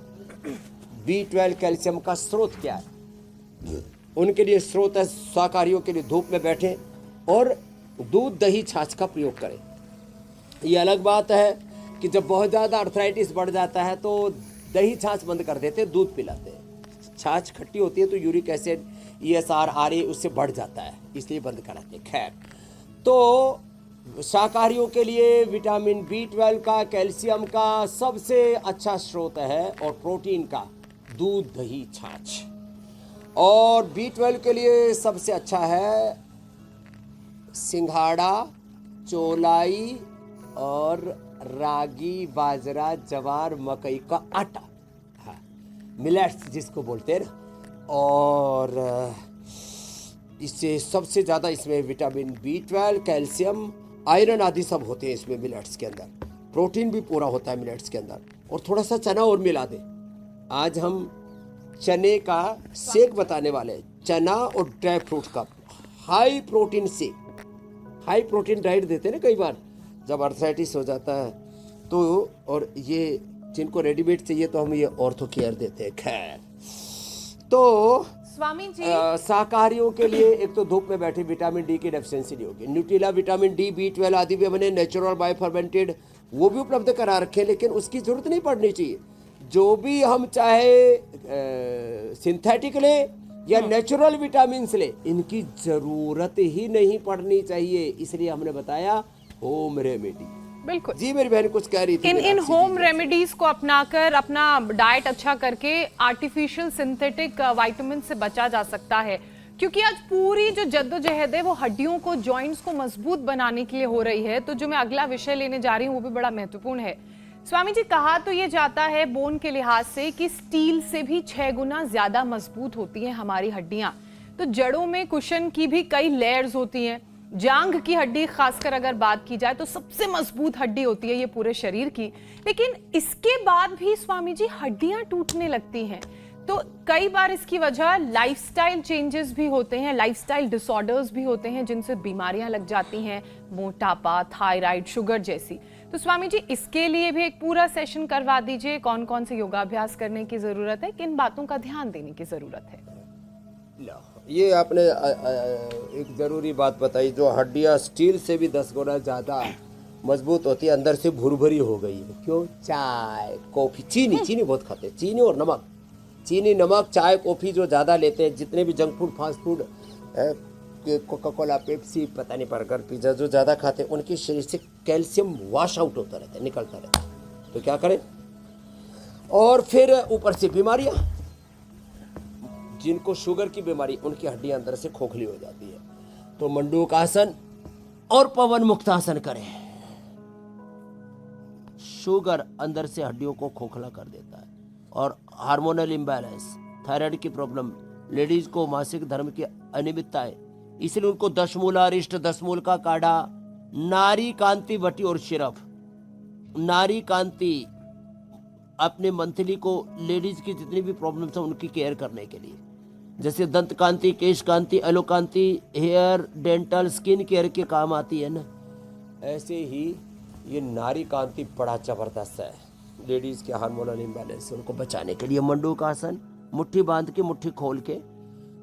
B12, कैल्शियम का स्रोत क्या है? उनके लिए स्रोत है, शाकाहारियों के लिए धूप में बैठें और दूध दही छाछ का प्रयोग करें। ये अलग बात है कि जब बहुत ज़्यादा अर्थराइटिस बढ़ जाता है तो दही छाछ बंद कर देते हैं, दूध पिलाते हैं। छाछ खट्टी होती है तो यूरिक एसिड, ESR, RA उससे बढ़ जाता है, इसलिए बंद कराते हैं। खैर, तो शाकाहारियों के लिए विटामिन B12 का, कैल्शियम का सबसे अच्छा स्रोत है, और प्रोटीन का दूध दही छाछ। और B12 के लिए सबसे अच्छा है सिंघाड़ा, चौलाई और रागी, बाजरा, जवार, मकई का आटा, हाँ, मिलेट्स जिसको बोलते हैं ना। और इससे सबसे ज़्यादा इसमें विटामिन B12, कैल्शियम, आयरन आदि सब होते हैं इसमें मिलेट्स के अंदर। प्रोटीन भी पूरा होता है मिलेट्स के अंदर। और थोड़ा सा चना और मिला दें। आज हम चने का शेक बताने वाले हैं, चना और ड्राई फ्रूट का high protein shake. High protein diet देते हैं ना कई बार जब अर्थराइटिस हो जाता है तो, और ये जिनको रेडीमेड चाहिए तो हम ये ऑर्थो केयर देते हैं। खैर, तो स्वामी जी, शाकाहारियों के लिए एक तो धूप में बैठे विटामिन डी की डेफिशिएंसी नहीं होगी। न्यूट्रिला विटामिन डी, B12 आदि भी हमने नेचुरल बाय फर्मेंटेड वो भी उपलब्ध करा रखे, लेकिन उसकी जरूरत नहीं पड़नी चाहिए। जो भी हम चाहे सिंथेटिक ले या नेचुरल विटामिन ले, इनकी जरूरत ही नहीं पड़नी चाहिए। इसलिए हमने बताया होम रेमेडी। बिल्कुल जी, मेरी बहन कुछ कह रही थी। इन होम रेमेडीज को अपनाकर अपना डाइट अच्छा करके आर्टिफिशियल सिंथेटिक विटामिन से बचा जा सकता है, क्योंकि आज पूरी जो जद्दोजहद है वो हड्डियों को, जॉइंट्स को मजबूत बनाने के लिए हो रही है। तो जो मैं अगला विषय लेने जा रही हूँ वो भी बड़ा महत्वपूर्ण है। स्वामी जी, कहा तो ये जाता है बोन के लिहाज से कि स्टील से भी 6 गुना ज्यादा मजबूत होती हैं हमारी हड्डियां। तो जड़ों में कुशन की भी कई लेयर्स होती हैं। जांघ की हड्डी खासकर अगर बात की जाए तो सबसे मजबूत हड्डी होती है ये पूरे शरीर की, लेकिन इसके बाद भी स्वामी जी हड्डियां टूटने लगती हैं। तो कई बार इसकी वजह लाइफस्टाइल चेंजेस भी होते हैं, लाइफस्टाइल डिसऑर्डर्स भी होते हैं जिनसे बीमारियां लग जाती हैं, मोटापा, थायराइड, शुगर जैसी। तो स्वामी जी, इसके लिए भी एक पूरा सेशन करवा दीजिए। कौन कौन से योगाभ्यास करने की जरूरत है, किन बातों का ध्यान देने की जरूरत है? ये आपने एक जरूरी बात बताई, जो हड्डियां स्टील से भी 10 गुना ज्यादा मजबूत होती है, अंदर से भुरभुरी हो गई है। क्यों? चाय, कॉफी, चीनी बहुत खाते हैं, चीनी और नमक। चीनी, नमक, चाय, कॉफी जो ज़्यादा लेते हैं, जितने भी junk food, fast food, Coca Cola, Pepsi, पता नहीं, बर्गर, पिज्ज़ा जो ज़्यादा खाते हैं, उनके शरीर से कैल्शियम वॉश आउट होता रहता है, निकलता रहता है। तो क्या करें? और फिर ऊपर से बीमारियाँ, जिनको शुगर की बीमारी, उनकी हड्डियाँ अंदर से खोखली हो जाती है। तो मंडूक आसन और पवन मुक्त आसन करें। शुगर अंदर से हड्डियों को खोखला कर देता है। और हार्मोनल इम्बैलेंस, थायराइड की प्रॉब्लम, लेडीज को मासिक धर्म की अनियमितता है, इसलिए उनको दशमूला, अरिष्ट, दशमूल का काढ़ा, नारी कांति वटी और सिरप। नारी कांति अपने मंथली को, लेडीज की जितनी भी प्रॉब्लम्स हैं उनकी केयर करने के लिए, जैसे दंत कांति, केश कांति, एलो कांति, हेयर, डेंटल, स्किन केयर के काम आती है ना, ऐसे ही ये नारी कांति बड़ा जबरदस्त है। लेडीज के हार्मोनल इम्बैलेंस से उनको बचाने के लिए मंडूक आसन, मुट्ठी बांध के, मुट्ठी खोल के,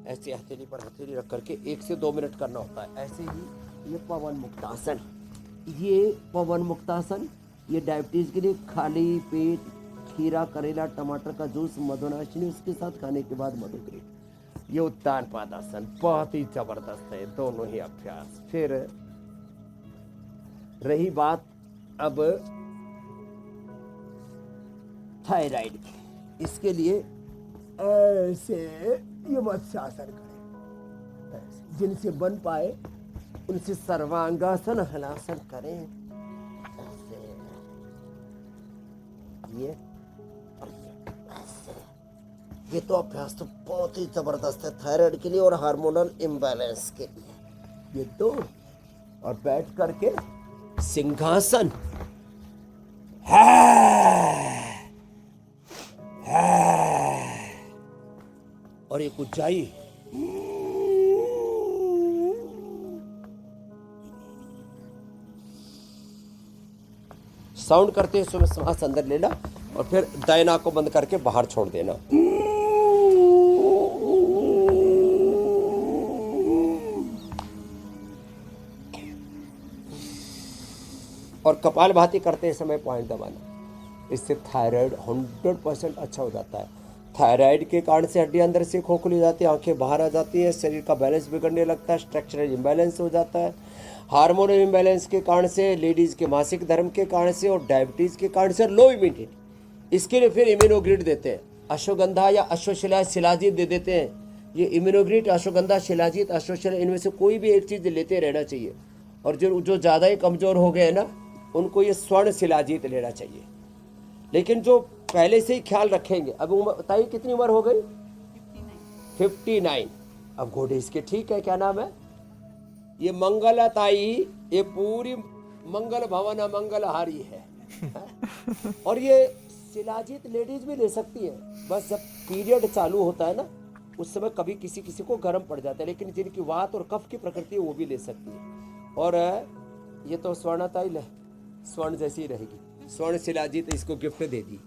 ऐसे हथेली पर हथेली रख करके 1 से 2 मिनट करना होता है। ऐसे ही ये पवन मुक्तासन, ये पवन मुक्तासन, ये डायबिटीज के लिए खाली पेट खीरा, करेला, टमाटर का जूस, मधुनाशिनी, उसके साथ खाने के बाद मधुग्रीव। ये उत्तान पादासन बहुत ही जबरदस्त है, दोनों ही अभ्यास। फिर रही बात अब थायराइड इसके लिए ऐसे ये मत्स्यासन करें, ऐसे। जिनसे बन पाए उनसे सर्वांगासन हलासन करें, ऐसे। ये ये तो अभ्यास तो बहुत ही जबरदस्त है थायराइड के लिए और हार्मोनल इम्बैलेंस के लिए। ये दो और बैठ करके सिंहासन और एक ऊंचाई साउंड करते हैं, उसमें सांस अंदर लेना और फिर दाएं नाक को बंद करके बाहर छोड़ देना। और कपालभाति करते समय पॉइंट दबाना, इससे थायराइड 100% अच्छा हो जाता है। थायराइड के कारण से हड्डियां अंदर से खोखली हो जाती है, आंखें बाहर आ जाती है, शरीर का बैलेंस बिगड़ने लगता है, स्ट्रक्चरल इम्बैलेंस हो जाता है। हार्मोनल इम्बैलेंस के कारण से, लेडीज के मासिक धर्म के कारण से और डायबिटीज के कारण से, लो इम्यूनिटी, इसके लिए फिर इम्यूनोग्रिड देते हैं। अश्वगंधा या अश्वशिला शिलाजीत दे देते हैं। ये इम्यूनोग्रिड, अश्वगंधा, शिलाजीत, अश्वशिला, इनमें से कोई भी एक चीज लेते रहना चाहिए। और जो ज़्यादा ही कमज़ोर हो गए ना, उनको ये स्वर्ण शिलाजीत लेना चाहिए। लेकिन जो पहले से ही ख्याल रखेंगे, अब उम्र बताइए कितनी उम्र हो गई? 59। अब घोड़े इसके ठीक है, क्या नाम है? ये मंगलताई, ये पूरी मंगल भवन मंगलहारी है। और ये शिलाजीत लेडीज भी ले सकती है, बस जब पीरियड चालू होता है ना, उस समय कभी किसी किसी को गर्म पड़ जाता है, लेकिन जिनकी वात और कफ की प्रकृति है वो भी ले सकती है। और ये तो स्वर्णताई है, स्वर्ण जैसी रहेगी, स्वर्ण शिलाजीत इसको गिफ्ट दे दी।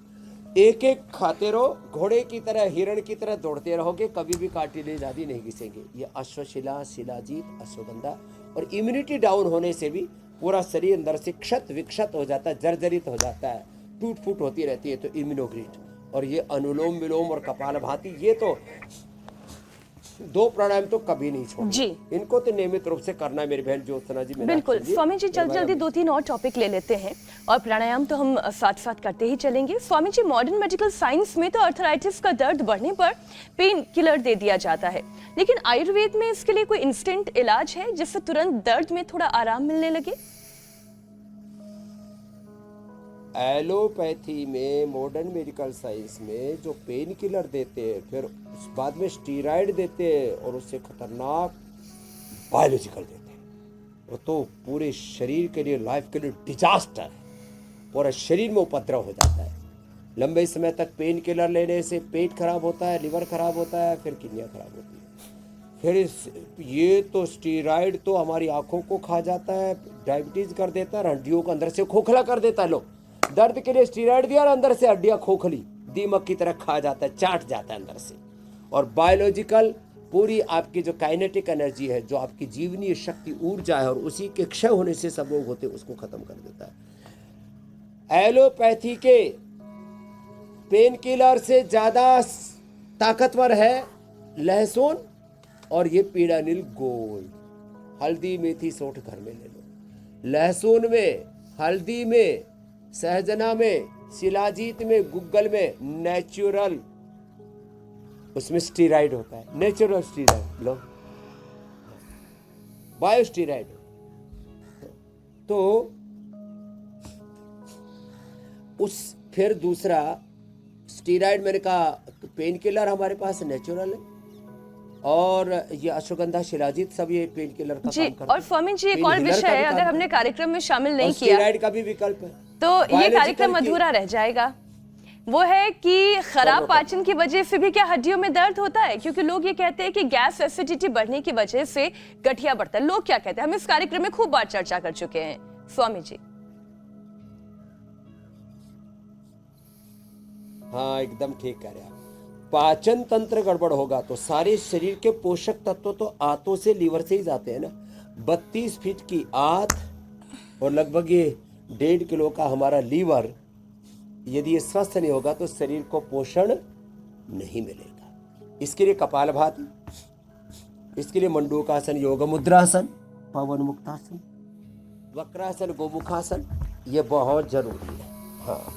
एक एक खाते रहो, घोड़े की तरह, हिरण की तरह दौड़ते रहोगे, कभी भी कार्टिलेज आदि नहीं घिसेंगे। ये अश्वशिला, शिलाजीत, अश्वगंधा। और इम्यूनिटी डाउन होने से भी पूरा शरीर अंदर से क्षत विक्षत हो जाता है, जर्जरित हो जाता है, टूट फूट होती रहती है, तो इम्यूनोग्रिड। और ये अनुलोम विलोम और कपालभाति, ये तो दो प्राणायाम तो कभी नहीं छोड़ना जी। इनको तो नियमित रूप से करना है मेरी बहन ज्योत्सना जी। बिल्कुल स्वामी जी, जल्दी जल्दी 2-3 और टॉपिक ले लेते हैं, और प्राणायाम तो हम साथ साथ करते ही चलेंगे। Swami ji, modern medical science में तो अर्थराइटिस का दर्द बढ़ने पर पेन किलर दे दिया जाता है, लेकिन आयुर्वेद में इसके लिए कोई इंस्टेंट इलाज है जिससे तुरंत दर्द में थोड़ा आराम मिलने लगे? एलोपैथी में, मॉडर्न मेडिकल साइंस में जो पेन किलर देते हैं, फिर उस बाद में स्टीरॉयड देते हैं, और उससे खतरनाक बायोलॉजिकल देते हैं, वो तो पूरे शरीर के लिए, लाइफ के लिए डिजास्टर है। पूरा शरीर में उपद्रव हो जाता है। लंबे समय तक पेन किलर लेने से पेट खराब होता है, लिवर खराब होता है, फिर किडनियाँ खराब होती है। फिर ये तो स्टीरॉयड तो हमारी आंखों को खा जाता है, डायबिटीज कर देता है, हड्डियों को अंदर से खोखला कर देता है। लोग दर्द के लिए स्टीरॉयड दिया और अंदर से हड्डियां खोखली दीमक की तरह खा जाता है, चाट जाता है अंदर से। और बायोलॉजिकल पूरी आपकी जो काइनेटिक एनर्जी है, जो आपकी जीवनीय शक्ति, ऊर्जा है, और उसी के क्षय होने से सब रोग होते हैं, उसको खत्म कर देता है। एलोपैथी के पेन किलर से ज्यादा ताकतवर है लहसुन और ये पीड़ानिल गोल्ड। हल्दी, मेथी, सौंठ घर में ले लो। लहसुन में, हल्दी में, सहजना में, शिलाजीत में, गुग्गल में नेचुरल, उसमें स्टीरॉयड होता है, नेचुरल स्टीरॉयड लो, बायो स्टीरॉयड। तो उस फिर दूसरा स्टीरॉयड, मैंने कहा पेन किलर हमारे पास नेचुरल है, और ये अश्वगंधा, शिलाजीत सब ये पेन किलर का जी। काम करते हैं। और स्वामी जी, एक और पेन किलर विषय का भी है, काम अगर हमने करते हैं। कार्यक्रम में शामिल नहीं और किया स्टीरॉयड का भी विकल्प है, तो ये बायोलॉजिकल कार्यक्रम की- अधूरा रह जाएगा। वो है कि खराब पाचन की वजह से भी क्या हड्डियों में दर्द होता है? क्योंकि लोग ये कहते हैं कि गैस एसिडिटी बढ़ने की वजह से गठिया बढ़ता है। लोग क्या कहते हैं? हम इस कार्यक्रम में खूब बार चर्चा कर चुके हैं स्वामी जी। हाँ, एकदम ठीक कह रहे हैं आप। पाचन तंत्र गड़बड़ होगा तो सारे शरीर के पोषक तत्व तो आंतों से, लीवर से ही जाते हैं ना। 32 फीट की आंत और लगभग ये 1.5 किलो का हमारा लीवर, यदि ये स्वस्थ नहीं होगा तो शरीर को पोषण नहीं मिलेगा। इसके लिए कपालभाति, इसके लिए मंडूकासन, योग मुद्रासन, पवन मुक्तासन, वक्रासन, गोमुखासन, ये बहुत जरूरी है। हाँ,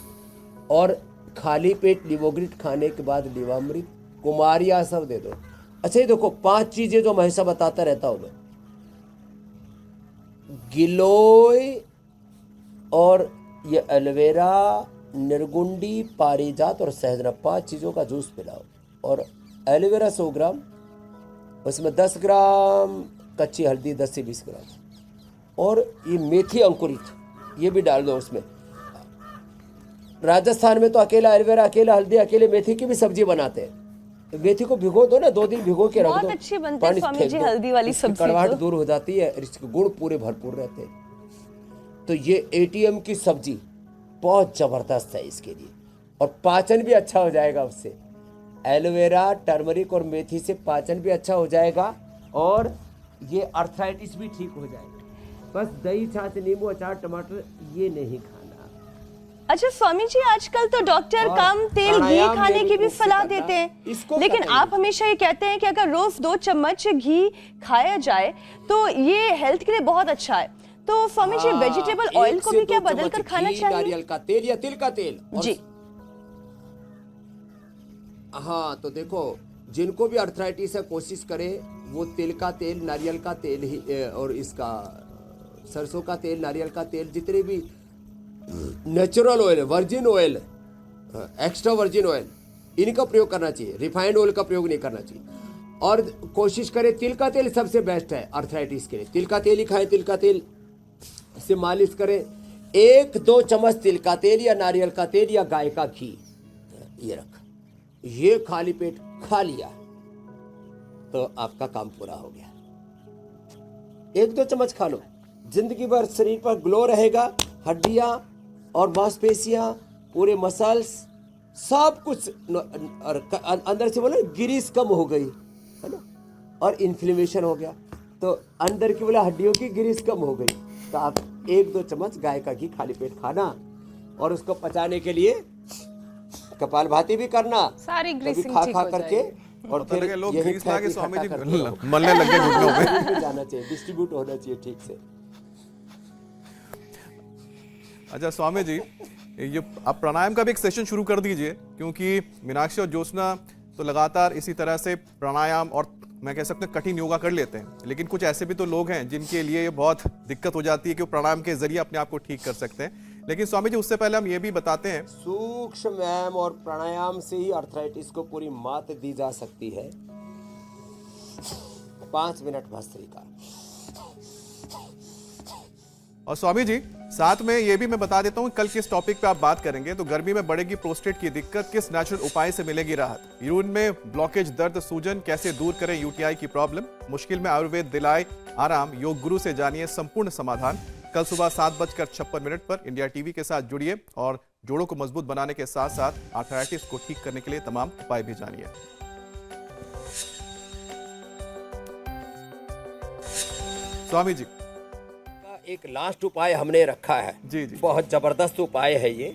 और खाली पेट लिवोग्रिट खाने के बाद लिवामृत, कुमारिया सब दे दो। अच्छा ये देखो 5 चीजें जो मैं हमेशा बताता रहता हूं मैं, गिलोय और ये एलोवेरा, निर्गुंडी, पारिजात और सहजना, 5 चीजों का जूस पिलाओ। और एलोवेरा 100 ग्राम, उसमें 10 ग्राम कच्ची हल्दी, 10 से 20 ग्राम, और ये मेथी अंकुरित ये भी डाल दो उसमें। राजस्थान में तो अकेला एलोवेरा, अकेला हल्दी, अकेले मेथी की भी सब्जी बनाते हैं। तो मेथी को भिगो दो ना, 2 दिन भिगो के रख दो, बहुत अच्छी बनती है पानी स्वामी फेंक जी दो, हल्दी वाली इसकी सब्जी कड़वाहट तो। दूर हो जाती है और इसके गुण पूरे भरपूर रहते हैं। तो ये एटीएम की सब्जी बहुत जबरदस्त है इसके लिए, और पाचन भी अच्छा हो जाएगा उससे। एलोवेरा, टर्मरिक और मेथी से पाचन भी अच्छा हो जाएगा और ये अर्थराइटिस भी ठीक हो जाएगा। बस दही, छाछ, नींबू, अचार, टमाटर ये नहीं खाना। अच्छा स्वामी जी, आजकल तो डॉक्टर और कम तेल घी प्राणायाम खाने में की भी रूप से सलाह करना, देते हैं, इसको लेकिन करना आप हमेशा ये कहते हैं कि अगर रोज 2 चम्मच घी खाया जाए तो ये हेल्थ के लिए बहुत अच्छा है। तो स्वामी जी, वेजिटेबल ऑयल को भी क्या बदल कर खाना चाहिए? नारियल का तेल या तिल का तेल जी। हाँ, तो देखो जिनको भी अर्थराइटिस है कोशिश करें वो तिल का तेल, नारियल का तेल ही और इसका सरसों का तेल, नारियल का तेल, जितने भी natural oil, virgin oil, extra virgin oil, इनका प्रयोग करना चाहिए। रिफाइंड ऑयल का प्रयोग नहीं करना चाहिए। और कोशिश करें तिल का तेल सबसे बेस्ट है अर्थराइटिस के लिए। तिल का तेल ही खाएं, तिल का तेल से मालिश करें। 1-2 चम्मच तिल का तेल या नारियल का तेल या गाय का घी ये रख, ये खाली पेट खा लिया तो आपका काम पूरा हो गया। 1-2 चम्मच खा लो, जिंदगी भर शरीर पर ग्लो रहेगा। हड्डियां और मांसपेशियां, पूरे मसल्स, सब कुछ और अंदर से बोले गिरीस कम हो गई है ना, और इन्फ्लेमेशन हो गया तो अंदर की बोला हड्डियों की गिरीस कम हो गई। तो आप 1-2 चम्मच गाय का घी खाली पेट खाना, और उसको पचाने के लिए कपालभाति भी करना, सारी कभी ग्रीसिंग खा ठीक खा हो करके, जाएगी। और पता फिर लगे लोग यही ग्रीस ला के फैट स्वामी इकट्ठा जी करते रहो। मलने लगे घुटनों में। शरीर में जाना चाहिए, डिस्ट्रीब्यूट होना चाहिए ठीक से। अच्छा स्वामी जी, ये आप प्राणायाम का भी एक सेशन शुरू कर दीजिए, क्योंकि मीनाक्षी और ज्योत्सना तो लगातार इसी तरह से प्राणायाम और मैं कह सकता हूँ कठिन योगा कर लेते हैं, लेकिन कुछ ऐसे भी तो लोग हैं जिनके लिए ये बहुत दिक्कत हो जाती है कि वो प्राणायाम के जरिए अपने आप को ठीक कर सकते हैं। लेकिन स्वामी जी, उससे पहले हम ये भी बताते हैं, सूक्ष्म व्यायाम और प्राणायाम से ही अर्थराइटिस को पूरी मात दी जा सकती है। 5 मिनट भस्त्रिका। और स्वामी जी साथ में ये भी मैं बता देता हूँ कल किस टॉपिक पे आप बात करेंगे। तो गर्मी में बढ़ेगी प्रोस्टेट की दिक्कत, किस नेचुरल उपाय से मिलेगी राहत? यूरिन में ब्लॉकेज, दर्द, सूजन कैसे दूर करें यूटीआई की प्रॉब्लम? मुश्किल में आयुर्वेद दिलाए आराम, योग गुरु से जानिए संपूर्ण समाधान। कल सुबह 7:56 पर इंडिया टीवी के साथ जुड़िए और जोड़ों को मजबूत बनाने के साथ साथ आर्थराइटिस को ठीक करने के लिए तमाम उपाय भी जानिए। स्वामी जी, एक लास्ट उपाय हमने रखा है, जी जी, बहुत जबरदस्त उपाय है ये।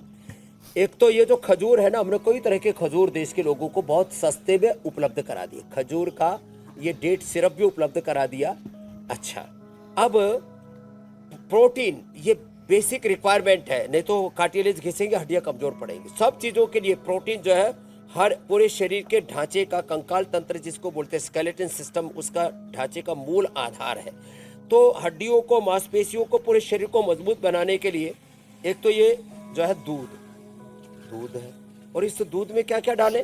एक तो ये जो खजूर है ना, हमने कई तरह के खजूर देश के लोगों को बहुत सस्ते में उपलब्ध करा दिए। खजूर का ये डेट सिरप भी उपलब्ध करा दिया। अच्छा, अब प्रोटीन ये बेसिक रिक्वायरमेंट है, नहीं तो कार्टिलेज घिसेंगे, हड्डियां कमजोर पड़ेंगी। सब चीजों के लिए प्रोटीन जो है हर पूरे शरीर के ढांचे का, कंकाल तंत्र जिसको बोलते हैं स्केलेटन सिस्टम, उसका ढांचे का मूल आधार है। तो हड्डियों को, मांसपेशियों को, पूरे शरीर को मजबूत बनाने के लिए एक तो ये जो है दूध है, और इस दूध में क्या क्या डालें?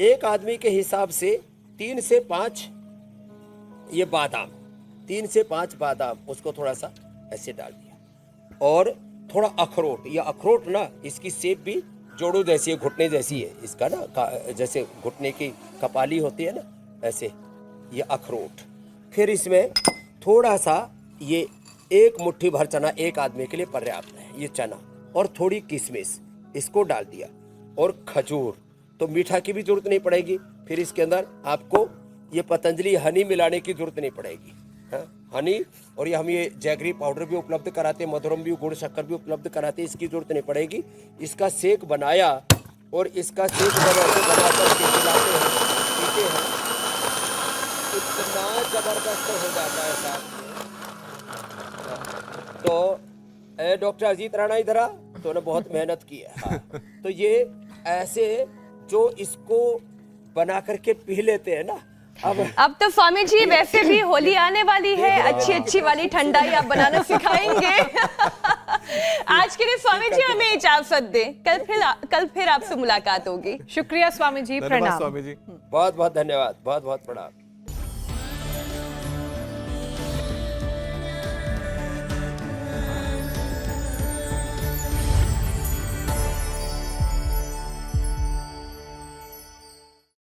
एक आदमी के हिसाब से 3 से 5 ये बादाम, 3 से 5 बादाम, उसको थोड़ा सा ऐसे डाल दिया, और थोड़ा अखरोट। या अखरोट ना, इसकी शेप भी जोड़ों जैसी है, घुटने जैसी है इसका ना, जैसे घुटने की कपाली होती है ना, ऐसे ये अखरोट। फिर इसमें थोड़ा सा ये 1 मुट्ठी भर चना एक आदमी के लिए पर्याप्त है, ये चना, और थोड़ी किशमिश इसको डाल दिया, और खजूर। तो मीठा की भी जरूरत नहीं पड़ेगी। फिर इसके अंदर आपको ये पतंजलि हनी मिलाने की जरूरत नहीं पड़ेगी, हनी। और ये हम ये जैगरी पाउडर भी उपलब्ध कराते हैं, मधुरम भी, गुड़ शक्कर भी उपलब्ध कराते हैं, इसकी जरूरत नहीं पड़ेगी। इसका सेक बनाया और इसका सेक बनाकर पिलाते हैं, पीते हैं, इतना जबरदस्त हो जाता है साहब। तो डॉक्टर अजीत राणा इधर आ, तूने बहुत मेहनत की है। हाँ। तो ये ऐसे जो इसको बना करके पी लेते हैं ना, अब तो स्वामी जी वैसे भी होली आने वाली है, अच्छी अच्छी वाली ठंडाई आप बनाना सिखाएंगे। आज के लिए स्वामी जी हमें इजाजत दें, कल फिर आपसे मुलाकात होगी। शुक्रिया स्वामी जी, धन्यवाद प्रणाम। स्वामी जी। बहुत बहुत धन्यवाद, बहुत बहुत प्रणाम।